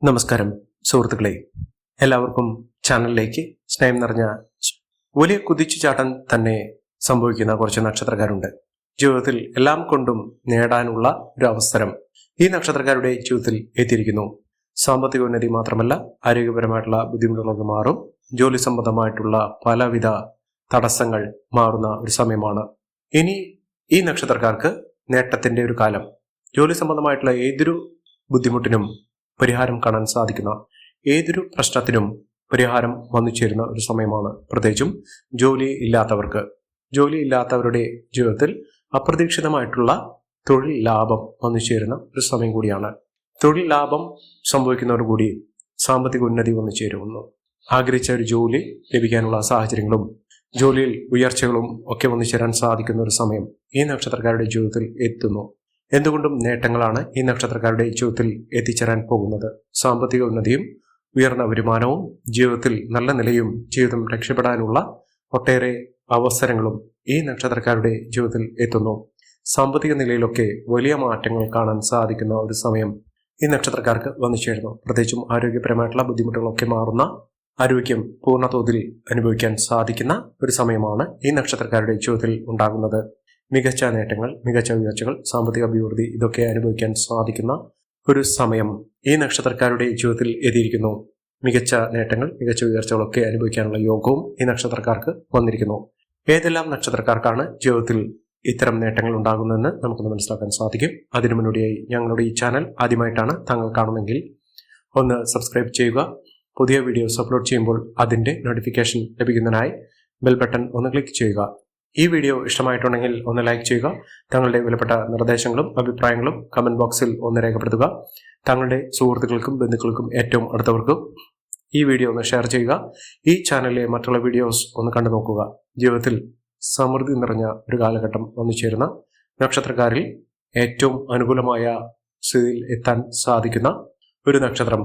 നമസ്കാരം സുഹൃത്തുക്കളെ, എല്ലാവർക്കും ചാനലിലേക്ക് സ്നേഹം നിറഞ്ഞ വലിയ കുതിച്ചുചാട്ടം തന്നെ സംഭവിക്കുന്ന കുറച്ച് നക്ഷത്രക്കാരുണ്ട്. ജീവിതത്തിൽ എല്ലാം കൊണ്ടും നേടാനുള്ള ഒരു അവസരം ഈ നക്ഷത്രക്കാരുടെ ജീവിതത്തിൽ എത്തിയിരിക്കുന്നു. സാമ്പത്തിക ഉന്നതി മാത്രമല്ല, ആരോഗ്യപരമായിട്ടുള്ള ബുദ്ധിമുട്ടുകളൊക്കെ മാറും. ജോലി സംബന്ധമായിട്ടുള്ള പലവിധ തടസ്സങ്ങൾ മാറുന്ന ഒരു സമയമാണ് ഇനി ഈ നക്ഷത്രക്കാർക്ക്. നേട്ടത്തിന്റെ ഒരു കാലം. ജോലി സംബന്ധമായിട്ടുള്ള ഏതൊരു ബുദ്ധിമുട്ടിനും പരിഹാരം കാണാൻ സാധിക്കുന്ന, ഏതൊരു പ്രശ്നത്തിനും പരിഹാരം വന്നു ചേരുന്ന ഒരു സമയമാണ്. പ്രത്യേകിച്ചും ജോലി ഇല്ലാത്തവരുടെ ജീവിതത്തിൽ അപ്രതീക്ഷിതമായിട്ടുള്ള തൊഴിൽ ലാഭം വന്നു ചേരുന്ന ഒരു സമയം കൂടിയാണ്. തൊഴിൽ ലാഭം സംഭവിക്കുന്നതോടുകൂടി സാമ്പത്തിക ഉന്നതി വന്നു ചേരുന്നു. ആഗ്രഹിച്ച ഒരു ജോലി ലഭിക്കാനുള്ള സാഹചര്യങ്ങളും ജോലിയിൽ ഉയർച്ചകളും ഒക്കെ വന്നു ചേരാൻ സാധിക്കുന്ന ഒരു സമയം ഈ നക്ഷത്രക്കാരുടെ ജീവിതത്തിൽ എത്തുന്നു. എന്തുകൊണ്ടും നേട്ടങ്ങളാണ് ഈ നക്ഷത്രക്കാരുടെ ജീവിതത്തിൽ എത്തിച്ചേരാൻ പോകുന്നത്. സാമ്പത്തിക ഉന്നതിയും ഉയർന്ന വരുമാനവും ജീവിതത്തിൽ നല്ല നിലയും ജീവിതം രക്ഷപ്പെടാനുള്ള ഒട്ടേറെ അവസരങ്ങളും ഈ നക്ഷത്രക്കാരുടെ ജീവിതത്തിൽ എത്തുന്നു. സാമ്പത്തിക നിലയിലൊക്കെ വലിയ മാറ്റങ്ങൾ കാണാൻ സാധിക്കുന്ന ഒരു സമയം ഈ നക്ഷത്രക്കാർക്ക് വന്നു ചേരുന്നു. പ്രത്യേകിച്ചും ആരോഗ്യപരമായിട്ടുള്ള ബുദ്ധിമുട്ടുകളൊക്കെ മാറുന്ന, ആരോഗ്യം പൂർണ്ണതോതിൽ അനുഭവിക്കാൻ സാധിക്കുന്ന ഒരു സമയമാണ് ഈ നക്ഷത്രക്കാരുടെ ജീവിതത്തിൽ ഉണ്ടാകുന്നത്. മികച്ച നേട്ടങ്ങൾ, മികച്ച ഉയർച്ചകൾ, സാമ്പത്തിക അഭിവൃദ്ധി ഇതൊക്കെ അനുഭവിക്കാൻ സാധിക്കുന്ന ഒരു സമയം ഈ നക്ഷത്രക്കാരുടെ ജീവിതത്തിൽ എത്തിയിരിക്കുന്നു. മികച്ച നേട്ടങ്ങൾ, മികച്ച ഉയർച്ചകളൊക്കെ അനുഭവിക്കാനുള്ള യോഗവും ഈ നക്ഷത്രക്കാർക്ക് വന്നിരിക്കുന്നു. ഏതെല്ലാം നക്ഷത്രക്കാർക്കാണ് ജീവിതത്തിൽ ഇത്തരം നേട്ടങ്ങൾ ഉണ്ടാകുന്നതെന്ന് നമുക്കൊന്ന് മനസ്സിലാക്കാൻ സാധിക്കും. അതിനു മുന്നോടിയായി ഞങ്ങളുടെ ഈ ചാനൽ ആദ്യമായിട്ടാണ് താങ്കൾ കാണുന്നെങ്കിൽ ഒന്ന് സബ്സ്ക്രൈബ് ചെയ്യുക. പുതിയ വീഡിയോസ് അപ്ലോഡ് ചെയ്യുമ്പോൾ അതിന്റെ നോട്ടിഫിക്കേഷൻ ലഭിക്കുന്നതിനായി ബെൽ ബട്ടൺ ഒന്ന് ക്ലിക്ക് ചെയ്യുക. ഈ വീഡിയോ ഇഷ്ടമായിട്ടുണ്ടെങ്കിൽ ഒന്ന് ലൈക്ക് ചെയ്യുക. താങ്കളുടെ വിലപ്പെട്ട നിർദ്ദേശങ്ങളും അഭിപ്രായങ്ങളും കമന്റ് ബോക്സിൽ ഒന്ന് രേഖപ്പെടുത്തുക. താങ്കളുടെ സുഹൃത്തുക്കൾക്കും ബന്ധുക്കൾക്കും ഏറ്റവും അടുത്തവർക്കും ഈ വീഡിയോ ഒന്ന് ഷെയർ ചെയ്യുക. ഈ ചാനലിലെ മറ്റുള്ള വീഡിയോസ് ഒന്ന് കണ്ടു നോക്കുക. ജീവിതത്തിൽ സമൃദ്ധി നിറഞ്ഞ ഒരു കാലഘട്ടം വന്നു ചേരുന്ന നക്ഷത്രക്കാരിൽ ഏറ്റവും അനുകൂലമായ സ്ഥിതിയിൽ എത്താൻ സാധിക്കുന്ന ഒരു നക്ഷത്രം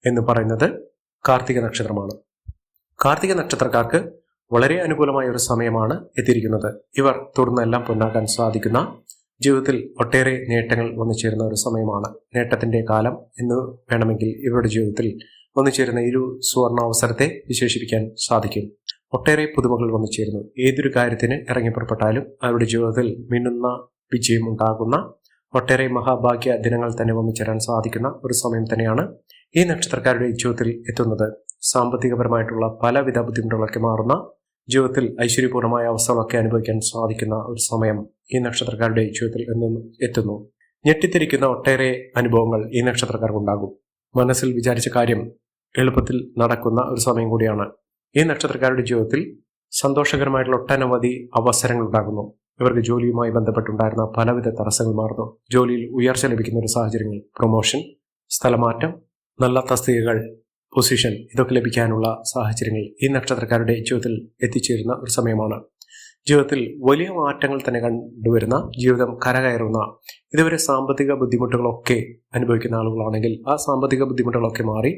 എന്ന് പറയുന്നത് കാർത്തിക നക്ഷത്രമാണ്. കാർത്തിക നക്ഷത്രക്കാർക്ക് വളരെ അനുകൂലമായ ഒരു സമയമാണ് എത്തിയിരിക്കുന്നത്. ഇവർ തുടർന്നെല്ലാം പൊന്നാക്കാൻ സാധിക്കുന്ന, ജീവിതത്തിൽ ഒട്ടേറെ നേട്ടങ്ങൾ വന്നു ചേരുന്ന ഒരു സമയമാണ്. നേട്ടത്തിന്റെ കാലം എന്ന് വേണമെങ്കിൽ ഇവരുടെ ജീവിതത്തിൽ വന്നു ചേരുന്ന ഒരു സുവർണാവസരത്തെ വിശേഷിപ്പിക്കാൻ സാധിക്കും. ഒട്ടേറെ പുതുമകൾ വന്നു ചേരുന്നു. ഏതൊരു കാര്യത്തിന് ഇറങ്ങിപ്പുറപ്പെട്ടാലും അവരുടെ ജീവിതത്തിൽ മിന്നുന്ന വിജയം ഉണ്ടാകുന്ന ഒട്ടേറെ മഹാഭാഗ്യ ദിനങ്ങൾ തന്നെ വന്നു ചേരാൻ സാധിക്കുന്ന ഒരു സമയം തന്നെയാണ് ഈ നക്ഷത്രക്കാരുടെ ജീവിതത്തിൽ എത്തുന്നത്. സാമ്പത്തികപരമായിട്ടുള്ള പലവിധ ബുദ്ധിമുട്ടുകളൊക്കെ മാറുന്ന, ജീവിതത്തിൽ ഐശ്വര്യപൂർണമായ അവസ്ഥകളൊക്കെ അനുഭവിക്കാൻ സാധിക്കുന്ന ഒരു സമയം ഈ നക്ഷത്രക്കാരുടെ ജീവിതത്തിൽ എത്തുന്നു. ഞെട്ടിത്തിരിക്കുന്ന ഒട്ടേറെ അനുഭവങ്ങൾ ഈ നക്ഷത്രക്കാർക്കുണ്ടാകും. മനസ്സിൽ വിചാരിച്ച കാര്യം എളുപ്പത്തിൽ നടക്കുന്ന ഒരു സമയം കൂടിയാണ്. ഈ നക്ഷത്രക്കാരുടെ ജീവിതത്തിൽ സന്തോഷകരമായിട്ടുള്ള ഒട്ടനവധി അവസരങ്ങൾ ഉണ്ടാകുന്നു. ഇവർക്ക് ജോലിയുമായി ബന്ധപ്പെട്ടുണ്ടായിരുന്ന പലവിധ തടസ്സങ്ങൾ മാറുന്നു. ജോലിയിൽ ഉയർച്ച ലഭിക്കുന്ന ഒരു സാഹചര്യങ്ങൾ, പ്രൊമോഷൻ, സ്ഥലമാറ്റം, നല്ല തസ്തികകൾ, പൊസിഷൻ ഇതൊക്കെ ലഭിക്കാനുള്ള സാഹചര്യങ്ങൾ ഈ നക്ഷത്രക്കാരുടെ ജീവിതത്തിൽ എത്തിച്ചേരുന്ന ഒരു സമയമാണ്. ജീവിതത്തിൽ വലിയ മാറ്റങ്ങൾ തന്നെ കണ്ടുവരുന്ന, ജീവിതം കരകയറുന്ന, ഇതുവരെ സാമ്പത്തിക ബുദ്ധിമുട്ടുകളൊക്കെ അനുഭവിക്കുന്ന ആളുകളാണെങ്കിൽ ആ സാമ്പത്തിക ബുദ്ധിമുട്ടുകളൊക്കെ മാറി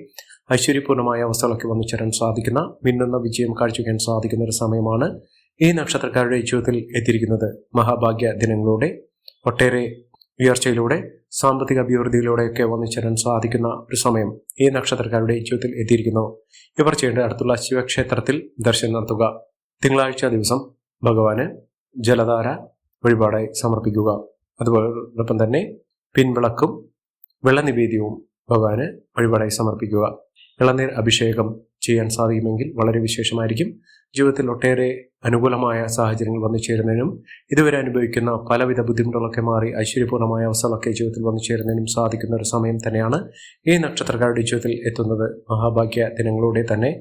ഐശ്വര്യപൂർണമായ അവസ്ഥകളൊക്കെ വന്നു ചേരാൻ സാധിക്കുന്ന, മിന്നുന്ന വിജയം കാഴ്ചവെക്കാൻ സാധിക്കുന്ന ഒരു സമയമാണ് ഈ നക്ഷത്രക്കാരുടെ ജീവിതത്തിൽ എത്തിയിരിക്കുന്നത്. മഹാഭാഗ്യ ദിനങ്ങളുടെ ഒട്ടേറെ ഉയർച്ചയിലൂടെ, സാമ്പത്തിക അഭിവൃദ്ധിയിലൂടെയൊക്കെ വന്നു ചേരാൻ സാധിക്കുന്ന ഒരു സമയം ഈ നക്ഷത്രക്കാരുടെ ജീവിതത്തിൽ എത്തിയിരിക്കുന്നു. ഇവർ ചെയ്യേണ്ട അടുത്തുള്ള ശിവക്ഷേത്രത്തിൽ ദർശനം നടത്തുക. തിങ്കളാഴ്ച ദിവസം ഭഗവാന് ജലധാര വഴിപാടായി സമർപ്പിക്കുക. അതോടൊപ്പം തന്നെ പിൻവിളക്കും വെള്ളനിവേദ്യവും ഭഗവാന് വഴിപാടായി സമർപ്പിക്കുക. ഇളനീർ അഭിഷേകം ചെയ്യാൻ സാധിക്കുമെങ്കിൽ വളരെ വിശേഷമായിരിക്കും. ജീവിതത്തിൽ ഒട്ടേറെ അനുകൂലമായ സാഹചര്യങ്ങൾ വന്നു ചേരുന്നതിനും, ഇതുവരെ അനുഭവിക്കുന്ന പലവിധ ബുദ്ധിമുട്ടുകളൊക്കെ മാറി ഐശ്വര്യപൂർണമായ അവസ്ഥകളൊക്കെ ജീവിതത്തിൽ വന്നു ചേരുന്നതിനും സാധിക്കുന്ന ഒരു സമയം തന്നെയാണ് ഈ നക്ഷത്രക്കാരുടെ ജീവിതത്തിൽ എത്തുന്നത്. മഹാഭാഗ്യ ദിനങ്ങളുടെ തന്നെ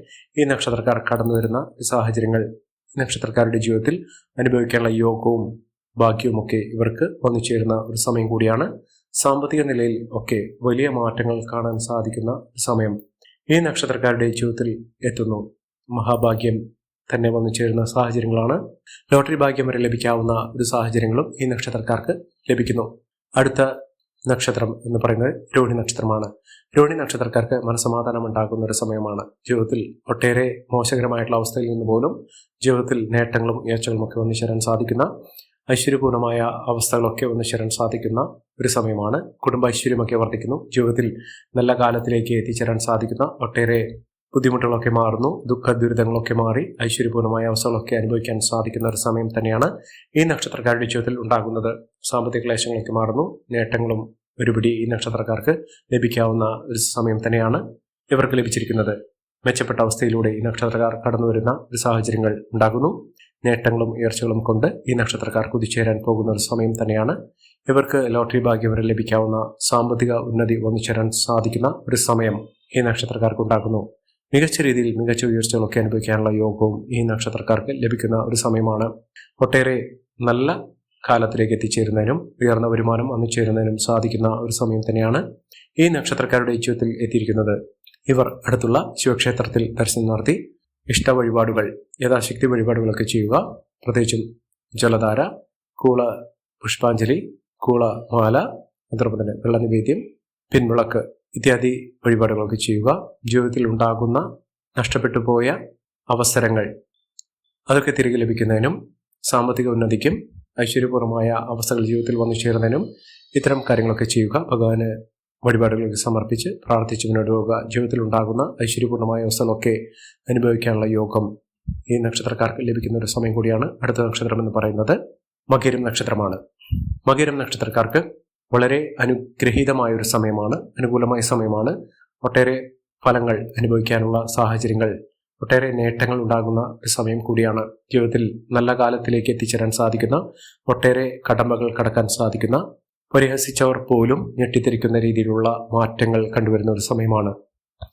ഈ നക്ഷത്രക്കാർ കടന്നു വരുന്ന സാഹചര്യങ്ങൾ നക്ഷത്രക്കാരുടെ ജീവിതത്തിൽ അനുഭവിക്കാനുള്ള യോഗവും ഭാഗ്യവും ഒക്കെ ഇവർക്ക് വന്നു ചേരുന്ന ഒരു സമയം കൂടിയാണ്. സാമ്പത്തിക നിലയിൽ ഒക്കെ വലിയ മാറ്റങ്ങൾ കാണാൻ സാധിക്കുന്ന സമയം ഈ നക്ഷത്രക്കാരുടെ ജീവിതത്തിൽ എത്തുന്നു. മഹാഭാഗ്യം തന്നെ വന്നു ചേരുന്ന സാഹചര്യങ്ങളാണ്. ലോട്ടറി ഭാഗ്യം വരെ ലഭിക്കാവുന്ന ഒരു സാഹചര്യങ്ങളും ഈ നക്ഷത്രക്കാർക്ക് ലഭിക്കുന്നു. അടുത്ത നക്ഷത്രം എന്ന് പറയുന്നത് രോഹിണി നക്ഷത്രമാണ്. രോഹിണി നക്ഷത്രക്കാർക്ക് മനസ്സമാധാനം ഉണ്ടാകുന്ന ഒരു സമയമാണ്. ജീവിതത്തിൽ ഒട്ടേറെ മോശകരമായിട്ടുള്ള അവസ്ഥയിൽ നിന്ന് പോലും ജീവിതത്തിൽ നേട്ടങ്ങളും ഉയർച്ചകളും ഒക്കെ വന്നു ചേരാൻ സാധിക്കുന്ന, ഐശ്വര്യപൂർണമായ അവസ്ഥകളൊക്കെ ഒന്നിച്ചേരാൻ സാധിക്കുന്ന ഒരു സമയമാണ്. കുടുംബ ഐശ്വര്യമൊക്കെ വർദ്ധിക്കുന്നു. ജീവിതത്തിൽ നല്ല കാലത്തിലേക്ക് എത്തിച്ചേരാൻ സാധിക്കുന്ന ഒട്ടേറെ ബുദ്ധിമുട്ടുകളൊക്കെ മാറുന്നു. ദുഃഖ ദുരിതങ്ങളൊക്കെ മാറി ഐശ്വര്യപൂർണമായ അവസ്ഥകളൊക്കെ അനുഭവിക്കാൻ സാധിക്കുന്ന ഒരു സമയം തന്നെയാണ് ഈ നക്ഷത്രക്കാരുടെ ജീവിതത്തിൽ ഉണ്ടാകുന്നത്. സാമ്പത്തിക ക്ലേശങ്ങളൊക്കെ മാറുന്നു. നേട്ടങ്ങളും ഒരുപിടി ഈ നക്ഷത്രക്കാർക്ക് ലഭിക്കാവുന്ന ഒരു സമയം തന്നെയാണ് ഇവർക്ക് ലഭിച്ചിരിക്കുന്നത്. മെച്ചപ്പെട്ട അവസ്ഥയിലൂടെ ഈ നക്ഷത്രക്കാർ കടന്നു വരുന്ന ഒരു സാഹചര്യങ്ങൾ ഉണ്ടാകുന്നു. നേട്ടങ്ങളും ഉയർച്ചകളും കൊണ്ട് ഈ നക്ഷത്രക്കാർ കുതിച്ചേരാൻ പോകുന്ന ഒരു സമയം തന്നെയാണ്. ഇവർക്ക് ലോട്ടറി ഭാഗ്യം വരെ ലഭിക്കാവുന്ന സാമ്പത്തിക ഉന്നതി ഒന്നിച്ചേരാൻ സാധിക്കുന്ന ഒരു സമയം ഈ നക്ഷത്രക്കാർക്ക് ഉണ്ടാകുന്നു. മികച്ച രീതിയിൽ മികച്ച ഉയർച്ചകളൊക്കെ അനുഭവിക്കാനുള്ള യോഗവും ഈ നക്ഷത്രക്കാർക്ക് ലഭിക്കുന്ന ഒരു സമയമാണ്. ഒട്ടേറെ നല്ല കാലത്തിലേക്ക് എത്തിച്ചേരുന്നതിനും ഉയർന്ന വരുമാനം വന്നുചേരുന്നതിനും സാധിക്കുന്ന ഒരു സമയം തന്നെയാണ് ഈ നക്ഷത്രക്കാരുടെ ജീവിതത്തിൽ എത്തിയിരിക്കുന്നത്. ഇവർ അടുത്തുള്ള ശിവക്ഷേത്രത്തിൽ ദർശനം നടത്തി ഇഷ്ട വഴിപാടുകൾ, യഥാശക്തി വഴിപാടുകളൊക്കെ ചെയ്യുക. പ്രത്യേകിച്ചും ജലധാര, കൂള പുഷ്പാഞ്ജലി, കൂള മാല, അതോടൊപ്പം തന്നെ വെള്ള നിവേദ്യം, പിൻവിളക്ക് ഇത്യാദി വഴിപാടുകളൊക്കെ ചെയ്യുക. ജീവിതത്തിൽ ഉണ്ടാകുന്ന നഷ്ടപ്പെട്ടു പോയ അവസരങ്ങൾ അതൊക്കെ തിരികെ ലഭിക്കുന്നതിനും സാമ്പത്തിക ഉന്നതിക്കും ഐശ്വര്യപൂർവമായ അവസ്ഥകൾ ജീവിതത്തിൽ വന്നു ചേരുന്നതിനും ഇത്തരം കാര്യങ്ങളൊക്കെ ചെയ്യുക. ഭഗവാന് വഴിപാടുകളൊക്കെ സമർപ്പിച്ച് പ്രാർത്ഥിച്ച് മുന്നോട്ട് പോകുക. ജീവിതത്തിൽ ഉണ്ടാകുന്ന ഐശ്വര്യപൂർണമായ അവസ്ഥകളൊക്കെ അനുഭവിക്കാനുള്ള യോഗം ഈ നക്ഷത്രക്കാർക്ക് ലഭിക്കുന്ന ഒരു സമയം കൂടിയാണ്. അടുത്ത നക്ഷത്രം എന്ന് പറയുന്നത് മകരം നക്ഷത്രമാണ്. മകരം നക്ഷത്രക്കാർക്ക് വളരെ അനുഗ്രഹീതമായ ഒരു സമയമാണ്, അനുകൂലമായ സമയമാണ്. ഒട്ടേറെ ഫലങ്ങൾ അനുഭവിക്കാനുള്ള സാഹചര്യങ്ങൾ, ഒട്ടേറെ നേട്ടങ്ങൾ ഉണ്ടാകുന്ന ഒരു സമയം കൂടിയാണ്. ജീവിതത്തിൽ നല്ല കാലത്തിലേക്ക് എത്തിച്ചേരാൻ സാധിക്കുന്ന, ഒട്ടേറെ കടമ്പകൾ കടക്കാൻ സാധിക്കുന്ന, പരിഹസിച്ചവർ പോലും ഞെട്ടിത്തിരിക്കുന്ന രീതിയിലുള്ള മാറ്റങ്ങൾ കണ്ടുവരുന്ന ഒരു സമയമാണ്.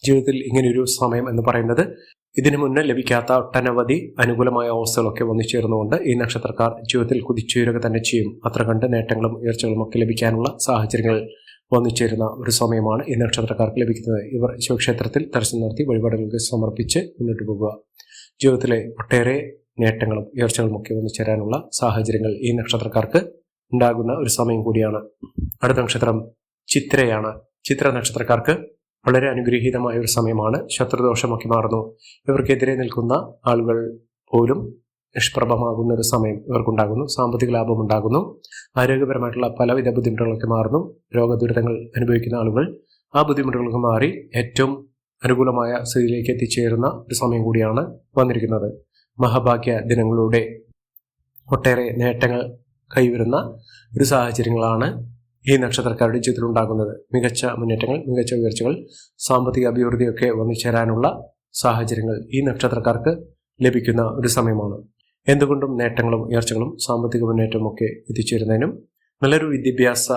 ജീവിതത്തിൽ ഇങ്ങനെയൊരു സമയം എന്ന് പറയുന്നത് ഇതിനു മുന്നേ ലഭിക്കാത്ത ഒട്ടനവധി അനുകൂലമായ അവസ്ഥകളൊക്കെ വന്നു ചേർന്നുകൊണ്ട് ഈ നക്ഷത്രക്കാർ ജീവിതത്തിൽ കുതിച്ചുയരുക തന്നെ ചെയ്യും. അത്ര കണ്ട് നേട്ടങ്ങളും ഉയർച്ചകളും ഒക്കെ ലഭിക്കാനുള്ള സാഹചര്യങ്ങൾ വന്നു ചേരുന്ന ഒരു സമയമാണ് ഈ നക്ഷത്രക്കാർക്ക് ലഭിക്കുന്നത്. ഇവർ ശിവക്ഷേത്രത്തിൽ ദർശനം നടത്തി വഴിപാടുകൾക്ക് സമർപ്പിച്ച് മുന്നോട്ട് പോകുക. ജീവിതത്തിലെ ഒട്ടേറെ നേട്ടങ്ങളും ഉയർച്ചകളും ഒക്കെ വന്നു ചേരാനുള്ള സാഹചര്യങ്ങൾ ഈ നക്ഷത്രക്കാർക്ക് ഉണ്ടാകുന്ന ഒരു സമയം കൂടിയാണ്. അടുത്ത നക്ഷത്രം ചിത്രയാണ്. ചിത്ര നക്ഷത്രക്കാർക്ക് വളരെ അനുഗ്രഹീതമായ ഒരു സമയമാണ്. ശത്രുദോഷമൊക്കെ മാറുന്നു. ഇവർക്കെതിരെ നിൽക്കുന്ന ആളുകൾ പോലും നിഷ്പ്രഭമാകുന്ന ഒരു സമയം ഇവർക്കുണ്ടാകുന്നു. സാമ്പത്തിക ലാഭം ഉണ്ടാകുന്നു. ആരോഗ്യപരമായിട്ടുള്ള പലവിധ ബുദ്ധിമുട്ടുകളൊക്കെ മാറുന്നു. രോഗദുരിതങ്ങൾ അനുഭവിക്കുന്ന ആളുകൾ ആ ബുദ്ധിമുട്ടുകളൊക്കെ മാറി ഏറ്റവും അനുകൂലമായ സ്ഥിതിയിലേക്ക് എത്തിച്ചേരുന്ന ഒരു സമയം കൂടിയാണ് വന്നിരിക്കുന്നത്. മഹാഭാഗ്യ ദിനങ്ങളുടെ ഒട്ടേറെ നേട്ടങ്ങൾ കൈവരുന്ന ഒരു സാഹചര്യങ്ങളാണ് ഈ നക്ഷത്രക്കാരുടെ ജീവിതത്തിൽ ഉണ്ടാകുന്നത്. മികച്ച മുന്നേറ്റങ്ങൾ, മികച്ച ഉയർച്ചകൾ, സാമ്പത്തിക അഭിവൃദ്ധിയൊക്കെ വന്നുചേരാനുള്ള സാഹചര്യങ്ങൾ ഈ നക്ഷത്രക്കാർക്ക് ലഭിക്കുന്ന ഒരു സമയമാണ്. എന്തുകൊണ്ടും നേട്ടങ്ങളും ഉയർച്ചകളും സാമ്പത്തിക മുന്നേറ്റവും ഒക്കെ എത്തിച്ചേരുന്നതിനും നല്ലൊരു വിദ്യാഭ്യാസ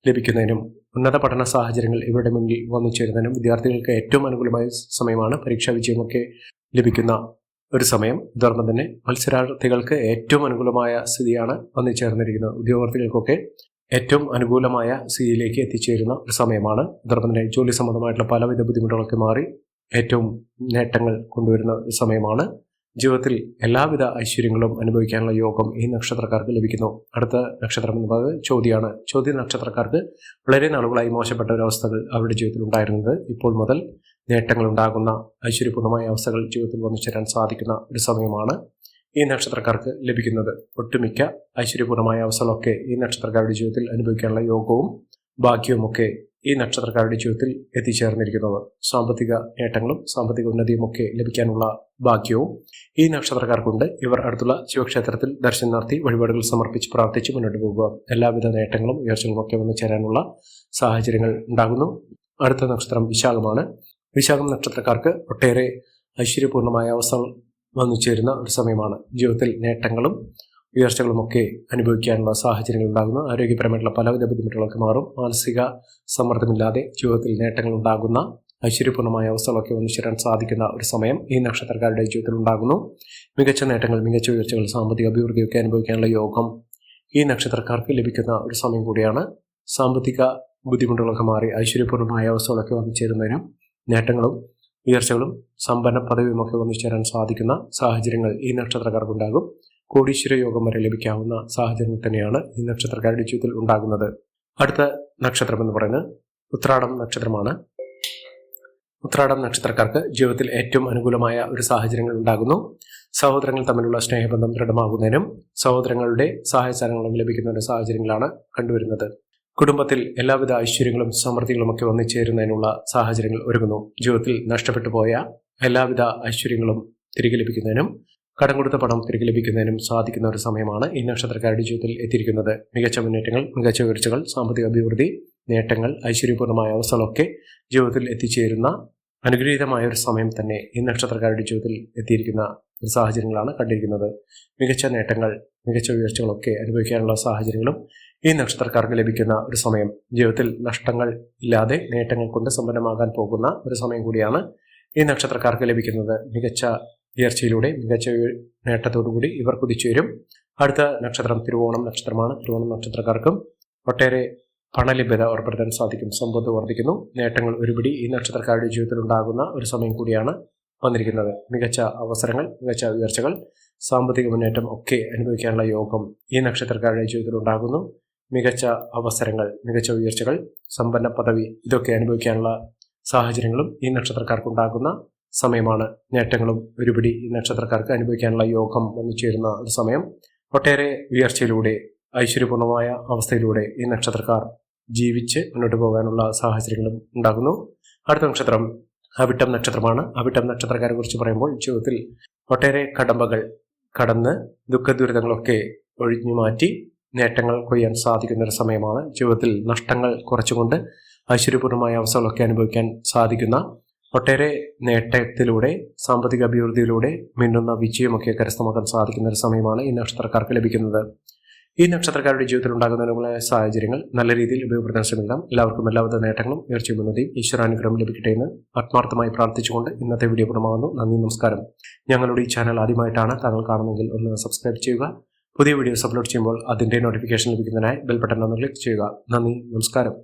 ലഭിക്കുന്നതിനും ഉന്നത പഠന സാഹചര്യങ്ങൾ ഇവരുടെ മുന്നിൽ വന്നു ചേരുന്നതിനും വിദ്യാർത്ഥികൾക്ക് ഏറ്റവും അനുകൂലമായ സമയമാണ്. പരീക്ഷാ വിജയമൊക്കെ ലഭിക്കുന്ന ഒരു സമയം. ഇതോടൊപ്പം തന്നെ മത്സരാർത്ഥികൾക്ക് ഏറ്റവും അനുകൂലമായ സ്ഥിതിയാണ് വന്നു ചേർന്നിരിക്കുന്നത്. ഉദ്യോഗാർത്ഥികൾക്കൊക്കെ ഏറ്റവും അനുകൂലമായ സ്ഥിതിയിലേക്ക് എത്തിച്ചേരുന്ന ഒരു സമയമാണ്. ഇതോടൊപ്പം തന്നെ ജോലി സംബന്ധമായിട്ടുള്ള പലവിധ ബുദ്ധിമുട്ടുകളൊക്കെ മാറി ഏറ്റവും നേട്ടങ്ങൾ കൊണ്ടുവരുന്ന ഒരു സമയമാണ്. ജീവിതത്തിൽ എല്ലാവിധ ഐശ്വര്യങ്ങളും അനുഭവിക്കാനുള്ള യോഗം ഈ നക്ഷത്രക്കാർക്ക് ലഭിക്കുന്നു. അടുത്ത നക്ഷത്രം എന്ന് പറയുന്നത് ചോതിയാണ്. ചോതി നക്ഷത്രക്കാർക്ക് വളരെ നാളുകളായി മോശപ്പെട്ട ഒരവസ്ഥകൾ അവരുടെ ജീവിതത്തിൽ ഉണ്ടായിരുന്നത് ഇപ്പോൾ മുതൽ നേട്ടങ്ങൾ ഉണ്ടാകുന്ന ഐശ്വര്യപൂർണമായ അവസ്ഥകൾ ജീവിതത്തിൽ വന്നു ചേരാൻ സാധിക്കുന്ന ഒരു സമയമാണ് ഈ നക്ഷത്രക്കാർക്ക് ലഭിക്കുന്നത്. ഒട്ടുമിക്ക ഐശ്വര്യപൂർണമായ അവസ്ഥകളൊക്കെ ഈ നക്ഷത്രക്കാരുടെ ജീവിതത്തിൽ അനുഭവിക്കാനുള്ള യോഗവും ഭാഗ്യവുമൊക്കെ ഈ നക്ഷത്രക്കാരുടെ ജീവിതത്തിൽ എത്തിച്ചേർന്നിരിക്കുന്നത്. സാമ്പത്തിക നേട്ടങ്ങളും സാമ്പത്തിക ഉന്നതിയും ഒക്കെ ലഭിക്കാനുള്ള ഭാഗ്യവും ഈ നക്ഷത്രക്കാർക്കുണ്ട്. ഇവർ അടുത്തുള്ള ശിവക്ഷേത്രത്തിൽ ദർശനം നടത്തി വഴിപാടുകൾ സമർപ്പിച്ച് പ്രാർത്ഥിച്ച് മുന്നോട്ട് പോകുക. എല്ലാവിധ നേട്ടങ്ങളും ഉയർച്ചകളും ഒക്കെ വന്നു ചേരാനുള്ള സാഹചര്യങ്ങൾ ഉണ്ടാകുന്നു. അടുത്ത നക്ഷത്രം വിശാഖമാണ്. വിശാഖം നക്ഷത്രക്കാർക്ക് ഒട്ടേറെ ഐശ്വര്യപൂർണമായ അവസ്ഥകൾ വന്നു ചേരുന്ന ഒരു സമയമാണ്. ജീവിതത്തിൽ നേട്ടങ്ങളും ഉയർച്ചകളുമൊക്കെ അനുഭവിക്കാനുള്ള സാഹചര്യങ്ങൾ ഉണ്ടാകുന്നു. ആരോഗ്യപരമായിട്ടുള്ള പലവിധ ബുദ്ധിമുട്ടുകളൊക്കെ മാറും. മാനസിക സമ്മർദ്ദമില്ലാതെ ജീവിതത്തിൽ നേട്ടങ്ങൾ ഉണ്ടാകുന്ന ഐശ്വര്യപൂർണമായ അവസ്ഥകളൊക്കെ വന്നു ചേരാൻ സാധിക്കുന്ന ഒരു സമയം ഈ നക്ഷത്രക്കാരുടെ ജീവിതത്തിൽ ഉണ്ടാകുന്നു. മികച്ച നേട്ടങ്ങൾ, മികച്ച ഉയർച്ചകൾ, സാമ്പത്തിക അഭിവൃദ്ധിയൊക്കെ അനുഭവിക്കാനുള്ള യോഗം ഈ നക്ഷത്രക്കാർക്ക് ലഭിക്കുന്ന ഒരു സമയം കൂടിയാണ്. സാമ്പത്തിക ബുദ്ധിമുട്ടുകളൊക്കെ മാറി ഐശ്വര്യപൂർണമായ അവസ്ഥകളൊക്കെ വന്നു ചേരുന്നതിനും നേട്ടങ്ങളും ഉയർച്ചകളും സമ്പന്ന പദവിയുമൊക്കെ വന്നു ചേരാൻ സാധിക്കുന്ന സാഹചര്യങ്ങൾ ഈ നക്ഷത്രക്കാർക്കുണ്ടാകും. കോടീശ്വര യോഗം വരെ ലഭിക്കാവുന്ന സാഹചര്യങ്ങൾ തന്നെയാണ് ഈ നക്ഷത്രക്കാരുടെ ജീവിതത്തിൽ ഉണ്ടാകുന്നത്. അടുത്ത നക്ഷത്രം എന്ന് പറയുന്നത് ഉത്രാടം നക്ഷത്രമാണ്. ഉത്രാടം നക്ഷത്രക്കാർക്ക് ജീവിതത്തിൽ ഏറ്റവും അനുകൂലമായ ഒരു സാഹചര്യങ്ങൾ ഉണ്ടാകുന്നു. സഹോദരങ്ങൾ തമ്മിലുള്ള സ്നേഹബന്ധം ദൃഢമാകുന്നതിനും സഹോദരങ്ങളുടെ സഹായസഹകരണങ്ങളും ലഭിക്കുന്ന ഒരു സാഹചര്യങ്ങളാണ് കണ്ടുവരുന്നത്. കുടുംബത്തിൽ എല്ലാവിധ ഐശ്വര്യങ്ങളും സമൃദ്ധികളുമൊക്കെ വന്നുചേരുന്നതിനുള്ള സാഹചര്യങ്ങൾ ഒരുങ്ങുന്നു. ജീവിതത്തിൽ നഷ്ടപ്പെട്ടു പോയ എല്ലാവിധ ഐശ്വര്യങ്ങളും തിരികെ ലഭിക്കുന്നതിനും കടം കൊടുത്ത പണം തിരികെ ലഭിക്കുന്നതിനും സാധിക്കുന്ന ഒരു സമയമാണ് ഈ നക്ഷത്രക്കാരുടെ ജീവിതത്തിൽ എത്തിയിരിക്കുന്നത്. മികച്ച മുന്നേറ്റങ്ങൾ, മികച്ച ഉയർച്ചകൾ, സാമ്പത്തിക അഭിവൃദ്ധി, നേട്ടങ്ങൾ, ഐശ്വര്യപൂർണ്ണമായ അവസ്ഥകളൊക്കെ ജീവിതത്തിൽ എത്തിച്ചേരുന്ന അനുഗ്രഹീതമായ ഒരു സമയം തന്നെ ഈ നക്ഷത്രക്കാരുടെ ജീവിതത്തിൽ എത്തിയിരിക്കുന്ന ഒരു സാഹചര്യങ്ങളാണ് കണ്ടിരിക്കുന്നത്. മികച്ച നേട്ടങ്ങൾ, മികച്ച ഉയർച്ചകളൊക്കെ അനുഭവിക്കാനുള്ള സാഹചര്യങ്ങളും ഈ നക്ഷത്രക്കാർക്ക് ലഭിക്കുന്ന ഒരു സമയം. ജീവിതത്തിൽ നഷ്ടങ്ങൾ ഇല്ലാതെ നേട്ടങ്ങൾ കൊണ്ട് സമ്പന്നമാകാൻ പോകുന്ന ഒരു സമയം കൂടിയാണ് ഈ നക്ഷത്രക്കാർക്ക് ലഭിക്കുന്നത്. മികച്ച ഉയർച്ചയിലൂടെ മികച്ച നേട്ടത്തോടുകൂടി ഇവർ കുതിച്ചുവരും. അടുത്ത നക്ഷത്രം തിരുവോണം നക്ഷത്രമാണ്. തിരുവോണം നക്ഷത്രക്കാർക്കും ഒട്ടേറെ പണലഭ്യത ഉറപ്പെടുത്താൻ സാധിക്കും. സമ്പത്ത് വർദ്ധിക്കുന്നു. നേട്ടങ്ങൾ ഒരുപിടി ഈ നക്ഷത്രക്കാരുടെ ജീവിതത്തിൽ ഉണ്ടാകുന്ന ഒരു സമയം കൂടിയാണ് വന്നിരിക്കുന്നത്. മികച്ച അവസരങ്ങൾ, മികച്ച ഉയർച്ചകൾ, സാമ്പത്തിക മുന്നേറ്റം ഒക്കെ അനുഭവിക്കാനുള്ള യോഗം ഈ നക്ഷത്രക്കാരുടെ ജീവിതത്തിൽ ഉണ്ടാകുന്നു. മികച്ച അവസരങ്ങൾ, മികച്ച ഉയർച്ചകൾ, സമ്പന്ന പദവി ഇതൊക്കെ അനുഭവിക്കാനുള്ള സാഹചര്യങ്ങളും ഈ നക്ഷത്രക്കാർക്ക് ഉണ്ടാകുന്ന സമയമാണ്. നേട്ടങ്ങളും ഒരുപിടി ഈ നക്ഷത്രക്കാർക്ക് അനുഭവിക്കാനുള്ള യോഗം വന്നു ചേരുന്ന ഒരു സമയം. ഒട്ടേറെ ഉയർച്ചയിലൂടെ ഐശ്വര്യപൂർണമായ അവസ്ഥയിലൂടെ ഈ നക്ഷത്രക്കാർ ജീവിച്ച് മുന്നോട്ട് പോകാനുള്ള സാഹചര്യങ്ങളും ഉണ്ടാകുന്നു. അടുത്ത നക്ഷത്രം അവിട്ടം നക്ഷത്രമാണ്. അവിട്ടം നക്ഷത്രക്കാരെ കുറിച്ച് പറയുമ്പോൾ ജീവിതത്തിൽ ഒട്ടേറെ കടമ്പകൾ കടന്ന് ദുഃഖ ദുരിതങ്ങളൊക്കെ ഒഴിഞ്ഞു മാറ്റി നേട്ടങ്ങൾ കൊയ്യാൻ സാധിക്കുന്ന ഒരു സമയമാണ്. ജീവിതത്തിൽ നഷ്ടങ്ങൾ കുറച്ചുകൊണ്ട് ഐശ്വര്യപൂർണമായ അവസ്ഥകളൊക്കെ അനുഭവിക്കാൻ സാധിക്കുന്ന, ഒട്ടേറെ നേട്ടത്തിലൂടെ സാമ്പത്തിക അഭിവൃദ്ധിയിലൂടെ മിന്നുന്ന വിജയമൊക്കെ കരസ്ഥമാക്കാൻ സാധിക്കുന്ന ഒരു സമയമാണ് ഈ നക്ഷത്രക്കാർക്ക് ലഭിക്കുന്നത്. ഈ നക്ഷത്രക്കാരുടെ ജീവിതത്തിൽ ഉണ്ടാകുന്ന സാഹചര്യങ്ങൾ നല്ല രീതിയിൽ ഉപയോഗപ്പെടുത്താൻ ശ്രമിക്കാം. എല്ലാവർക്കും എല്ലാവിധ നേട്ടങ്ങളും ഉയർച്ചയും ഉന്നതിയും ഈശ്വരാനുഗ്രഹം ലഭിക്കട്ടെ എന്ന് ആത്മാർത്ഥമായി പ്രാർത്ഥിച്ചുകൊണ്ട് ഇന്നത്തെ വീഡിയോ പൂർണ്ണമാകുന്നു. നന്ദി, നമസ്കാരം. ഞങ്ങളുടെ ഈ ചാനൽ ആദ്യമായിട്ടാണ് താങ്കൾ കാണുന്നതെങ്കിൽ ഒന്ന് സബ്സ്ക്രൈബ് ചെയ്യുക. പുതിയ വീഡിയോസ് അപ്ലോഡ് ചെയ്യുമ്പോൾ അതിൻ്റെ നോട്ടിഫിക്കേഷൻ ലഭിക്കുന്നതിനായി ബെൽ ബട്ടൺ ഒന്ന് ക്ലിക്ക് ചെയ്യുക. നന്ദി, നമസ്കാരം.